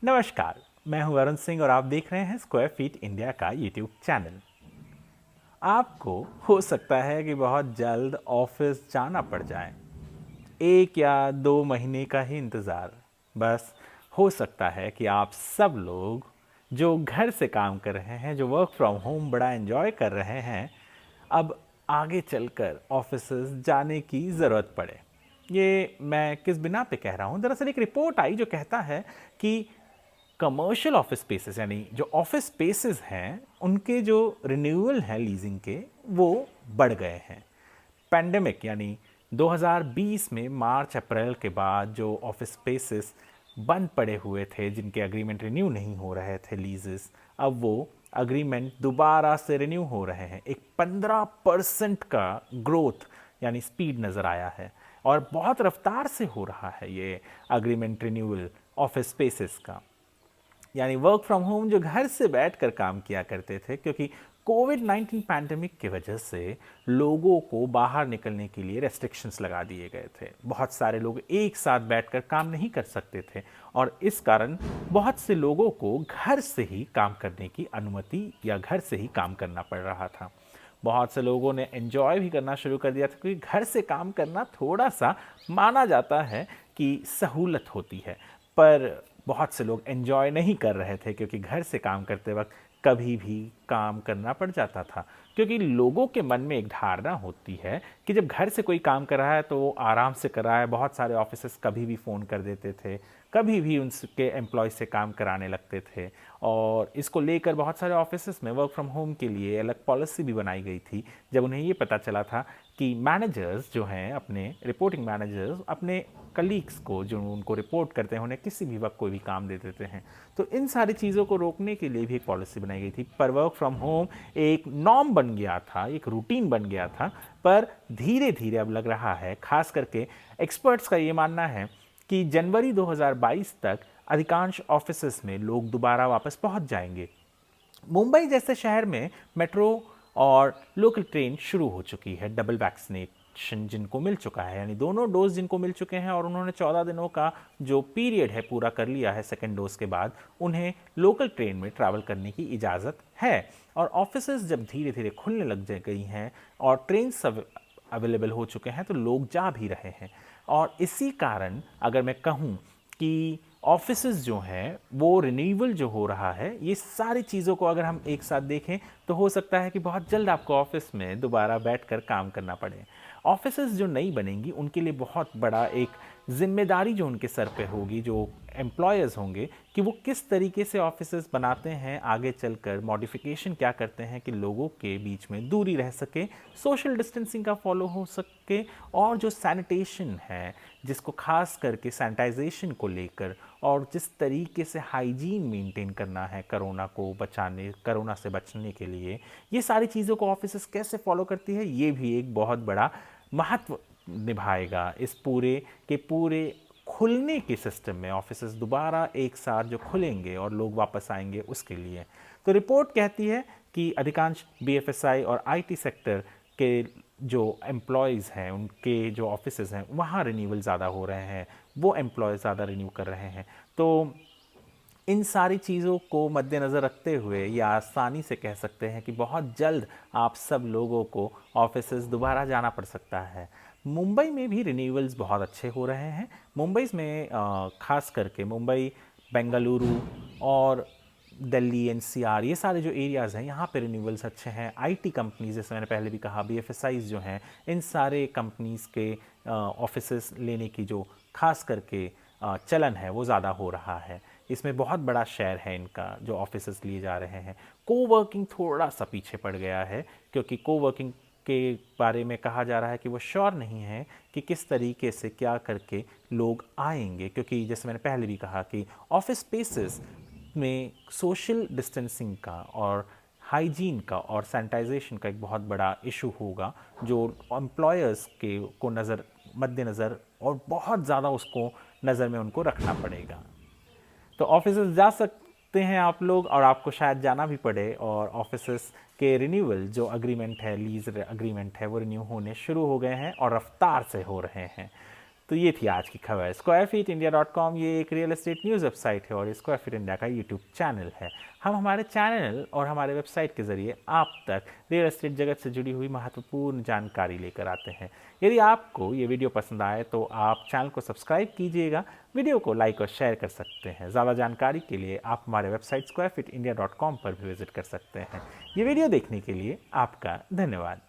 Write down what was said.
नमस्कार, मैं हूं वरुण सिंह और आप देख रहे हैं स्क्वायर फीट इंडिया का यूट्यूब चैनल। आपको हो सकता है कि बहुत जल्द ऑफिस जाना पड़ जाए। 1 या 2 महीने का ही इंतज़ार बस। हो सकता है कि आप सब लोग जो घर से काम कर रहे हैं, जो वर्क फ्रॉम होम बड़ा एंजॉय कर रहे हैं, अब आगे चलकर ऑफिसेज जाने की ज़रूरत पड़े। ये मैं किस बिना पे कह रहा हूँ? दरअसल एक रिपोर्ट आई जो कहता है कि कमर्शियल ऑफिस स्पेसेस यानी जो ऑफिस स्पेसेस हैं उनके जो रिन्यूअल हैं लीजिंग के, वो बढ़ गए हैं। पैंडेमिक यानी 2020 में मार्च अप्रैल के बाद जो ऑफिस स्पेसेस बंद पड़े हुए थे, जिनके अग्रीमेंट रिन्यू नहीं हो रहे थे लीजेस, अब वो अग्रीमेंट दोबारा से रिन्यू हो रहे हैं। एक 15% का ग्रोथ यानी स्पीड नज़र आया है और बहुत रफ्तार से हो रहा है ये अग्रीमेंट रिन्यूअल ऑफिस स्पेसेस का। यानी वर्क फ्रॉम होम जो घर से बैठकर काम किया करते थे, क्योंकि कोविड-19 पैंडेमिक की वजह से लोगों को बाहर निकलने के लिए रेस्ट्रिक्शंस लगा दिए गए थे। बहुत सारे लोग एक साथ बैठकर काम नहीं कर सकते थे और इस कारण बहुत से लोगों को घर से ही काम करने की अनुमति या घर से ही काम करना पड़ रहा था। बहुत से लोगों ने एंजॉय भी करना शुरू कर दिया था, क्योंकि घर से काम करना थोड़ा सा माना जाता है कि सहूलत होती है। पर बहुत से लोग एंजॉय नहीं कर रहे थे, क्योंकि घर से काम करते वक्त कभी भी काम करना पड़ जाता था। क्योंकि लोगों के मन में एक धारणा होती है कि जब घर से कोई काम कर रहा है तो वो आराम से कर रहा है। बहुत सारे ऑफिसेस कभी भी फ़ोन कर देते थे, कभी भी उनके एम्प्लॉय से काम कराने लगते थे और इसको लेकर बहुत सारे ऑफिसेस में वर्क फ्रॉम होम के लिए अलग पॉलिसी भी बनाई गई थी। जब उन्हें ये पता चला था कि मैनेजर्स जो हैं, अपने रिपोर्टिंग मैनेजर्स अपने कलीग्स को जो उनको रिपोर्ट करते हैं, उन्हें किसी भी वक्त कोई भी काम दे देते हैं, तो इन सारी चीज़ों को रोकने के लिए भी एक पॉलिसी बनाई गई थी। पर वर्क फ्रॉम होम एक नॉर्म बन गया था, एक रूटीन बन गया था। पर धीरे धीरे अब लग रहा है, खास करके एक्सपर्ट्स का ये मानना है कि जनवरी 2022 तक अधिकांश ऑफिसेस में लोग दोबारा वापस पहुंच जाएंगे। मुंबई जैसे शहर में मेट्रो और लोकल ट्रेन शुरू हो चुकी है। डबल वैक्सीनेशन जिनको मिल चुका है, यानी दोनों डोज जिनको मिल चुके हैं और उन्होंने 14 दिनों का जो पीरियड है पूरा कर लिया है सेकेंड डोज के बाद, उन्हें लोकल ट्रेन में ट्रैवल करने की इजाज़त है। और ऑफिसेज जब धीरे धीरे खुलने लग गई हैं और ट्रेन सब अवेलेबल हो चुके हैं, तो लोग जा भी रहे हैं। और इसी कारण अगर मैं कहूँ कि ऑफिसेज जो हैं वो रिन्यूअल जो हो रहा है, ये सारी चीज़ों को अगर हम एक साथ देखें तो हो सकता है कि बहुत जल्द आपको ऑफिस में दोबारा बैठकर काम करना पड़े। ऑफिसेज जो नई बनेंगी उनके लिए बहुत बड़ा एक जिम्मेदारी जो उनके सर पे होगी, जो एम्प्लॉयर्स होंगे, कि वो किस तरीके से ऑफिसेज बनाते हैं, आगे चलकर मॉडिफिकेशन क्या करते हैं कि लोगों के बीच में दूरी रह सके, सोशल डिस्टेंसिंग का फॉलो हो सके और जो सैनिटेशन है, जिसको खास करके सैनिटाइजेशन को लेकर और जिस तरीके से हाइजीन मेंटेन करना है कोरोना से बचने के लिए, ये सारी चीज़ों को ऑफिसेस कैसे फॉलो करती है, ये भी एक बहुत बड़ा महत्व निभाएगा इस पूरे खुलने के सिस्टम में। ऑफिसेस दोबारा एक साथ जो खुलेंगे और लोग वापस आएंगे उसके लिए। तो रिपोर्ट कहती है कि अधिकांश बीएफएसआई और आईटी सेक्टर के जो एम्प्लॉयज़ हैं, उनके जो ऑफिसेज हैं, वहाँ रिन्यूअल ज़्यादा हो रहे हैं, वो एम्प्लॉयज़ ज़्यादा रिन्यू कर रहे हैं। तो इन सारी चीज़ों को मद्देनज़र रखते हुए या आसानी से कह सकते हैं कि बहुत जल्द आप सब लोगों को ऑफिसेज दोबारा जाना पड़ सकता है। मुंबई में भी रिन्यूअल्स बहुत अच्छे हो रहे हैं। मुंबई में खास करके मुंबई, बेंगलुरु और दिल्ली, एनसीआर, ये सारे जो एरियाज़ हैं, यहाँ पे रिन्यूअल्स अच्छे हैं। आईटी कंपनीज, जैसे मैंने पहले भी कहा, बीएफएसआईज जो हैं, इन सारे कंपनीज के ऑफिसेस लेने की जो खास करके चलन है वो ज़्यादा हो रहा है। इसमें बहुत बड़ा शेयर है इनका जो ऑफिसेस लिए जा रहे हैं। कोवर्किंग थोड़ा सा पीछे पड़ गया है, क्योंकि कोवर्किंग के बारे में कहा जा रहा है कि वो श्योर नहीं है कि किस तरीके से क्या करके लोग आएंगे, क्योंकि जैसे मैंने पहले भी कहा कि ऑफिस स्पेसेस में सोशल डिस्टेंसिंग का और हाइजीन का और सैनिटाइजेशन का एक बहुत बड़ा इशू होगा, जो एम्प्लॉयर्स के को मद्देनज़र और बहुत ज़्यादा उसको नज़र में उनको रखना पड़ेगा। तो ऑफिसेस जा सकते हैं आप लोग, और आपको शायद जाना भी पड़े, और ऑफिसेस के रिन्यूअल जो अग्रीमेंट है, लीज अग्रीमेंट है, वो रिन्यू होने शुरू हो गए हैं और रफ्तार से हो रहे हैं। तो ये थी आज की खबर। squarefeetindia.com ये एक रियल एस्टेट न्यूज़ वेबसाइट है और स्क्वायर फीट इंडिया का यूट्यूब चैनल है। हम हमारे चैनल और हमारे वेबसाइट के ज़रिए आप तक रियल एस्टेट जगत से जुड़ी हुई महत्वपूर्ण जानकारी लेकर आते हैं। यदि आपको ये वीडियो पसंद आए तो आप चैनल को सब्सक्राइब कीजिएगा, वीडियो को लाइक और शेयर कर सकते हैं। ज़्यादा जानकारी के लिए आप हमारे वेबसाइट squarefeetindia.com पर भी विजिट कर सकते हैं। ये वीडियो देखने के लिए आपका धन्यवाद।